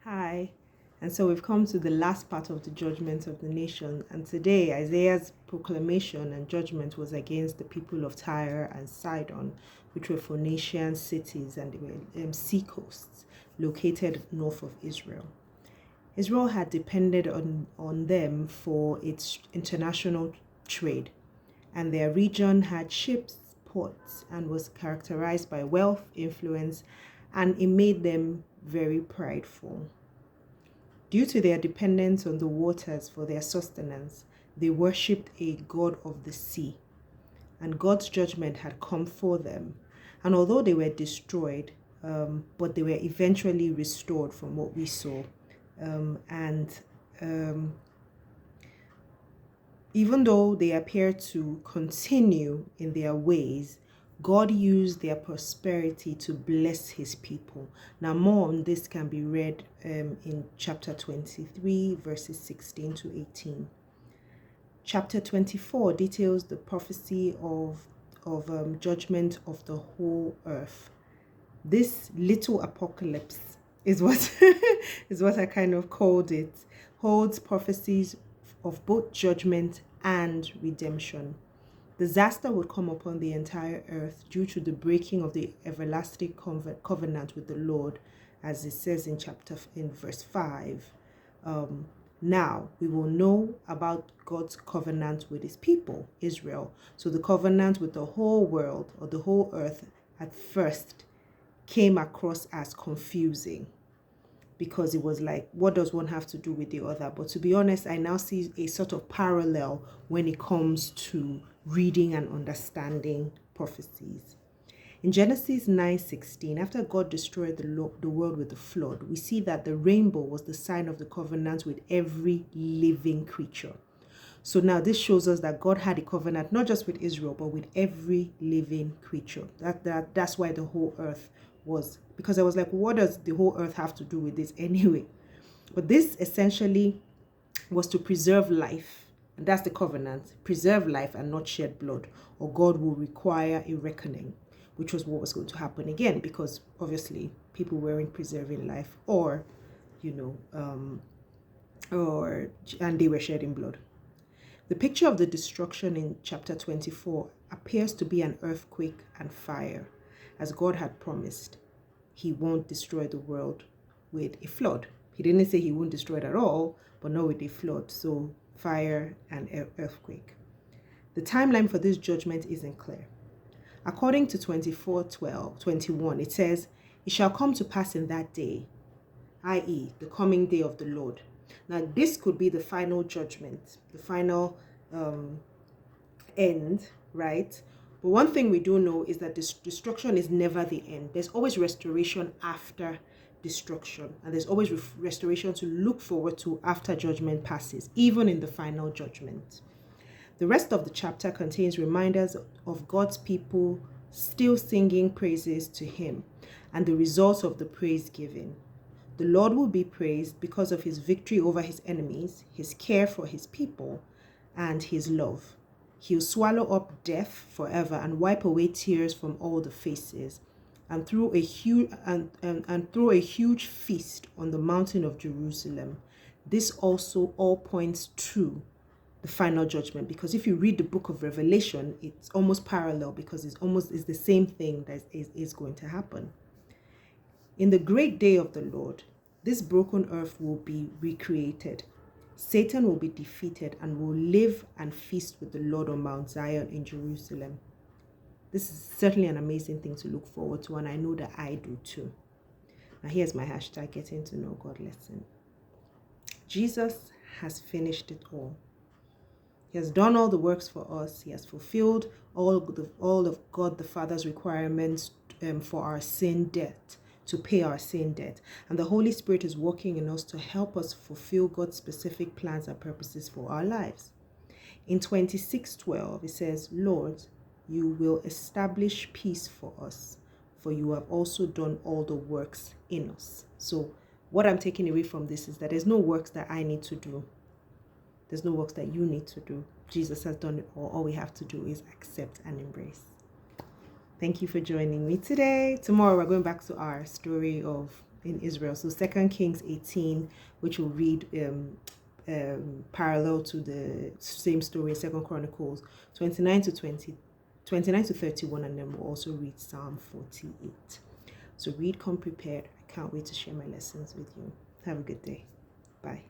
Hi, and so we've come to the last part of the judgment of the nation, and today Isaiah's proclamation and judgment was against the people of Tyre and Sidon, which were Phoenician cities and they were sea coasts located north of Israel. Israel had depended on them for its international trade, and their region had ships, ports, and was characterized by wealth, influence, and it made them very prideful. Due to their dependence on the waters for their sustenance, they worshipped a god of the sea, and God's judgment had come for them. And although they were destroyed, but they were eventually restored from what we saw. And even though they appear to continue in their ways, God used their prosperity to bless his people. Now, more on this can be read in chapter 23, verses 16 to 18. Chapter 24 details the prophecy of judgment of the whole earth. This little apocalypse is what is what I kind of called it, holds prophecies of both judgment and redemption. Disaster would come upon the entire earth due to the breaking of the everlasting covenant with the Lord, as it says in verse 5. Now we will know about God's covenant with his people, Israel. So the covenant with the whole world or the whole earth at first came across as confusing, because it was like, what does one have to do with the other? But to be honest, I now see a sort of parallel when it comes to reading and understanding prophecies. In Genesis 9:16, after God destroyed the world with the flood, we see that the rainbow was the sign of the covenant with every living creature. So now this shows us that God had a covenant not just with Israel, but with every living creature. That's why the whole earth was, because I was like, what does the whole earth have to do with this anyway? But this essentially was to preserve life. And that's the covenant. Preserve life and not shed blood, or God will require a reckoning, which was what was going to happen again, because obviously people weren't preserving life, or and they were shedding blood. The picture of the destruction in chapter 24 appears to be an earthquake and fire. As God had promised, he won't destroy the world with a flood. He didn't say he won't destroy it at all, but not with a flood. So fire and earthquake. The timeline for this judgment isn't clear. According to 24:21, it says, "It shall come to pass in that day," i.e., the coming day of the Lord. Now, this could be the final judgment, the final end, right? But one thing we do know is that this destruction is never the end. There's always restoration after destruction, and there's always restoration to look forward to after judgment passes, even in the final judgment. The rest of the chapter contains reminders of God's people still singing praises to him and the results of the praise giving. The Lord will be praised because of his victory over his enemies, his care for his people, and his love. He'll swallow up death forever and wipe away tears from all the faces, and throw a huge feast on the mountain of Jerusalem. This also all points to the final judgment, because if you read the book of Revelation, it's almost parallel, because it's the same thing that is going to happen. In the great day of the Lord, this broken earth will be recreated. Satan will be defeated and will live and feast with the Lord on Mount Zion in Jerusalem. This is certainly an amazing thing to look forward to, and I know that I do too. Now here's my hashtag, getting to know God lesson. Jesus has finished it all. He has done all the works for us. He has fulfilled all of God the Father's requirements for our sin debt, to pay our sin debt. And the Holy Spirit is working in us to help us fulfill God's specific plans and purposes for our lives. In 26:12, it says, "Lord, you will establish peace for us, for you have also done all the works in us." So what I'm taking away from this is that there's no works that I need to do. There's no works that you need to do. Jesus has done it all. All we have to do is accept and embrace. Thank you for joining me today. Tomorrow we're going back to our story of in Israel. So 2 Kings 18, which will read parallel to the same story, 2 Chronicles 29 to 20, 29 to 31, and then we'll also read Psalm 48. So read, come prepared. I can't wait to share my lessons with you. Have a good day. Bye.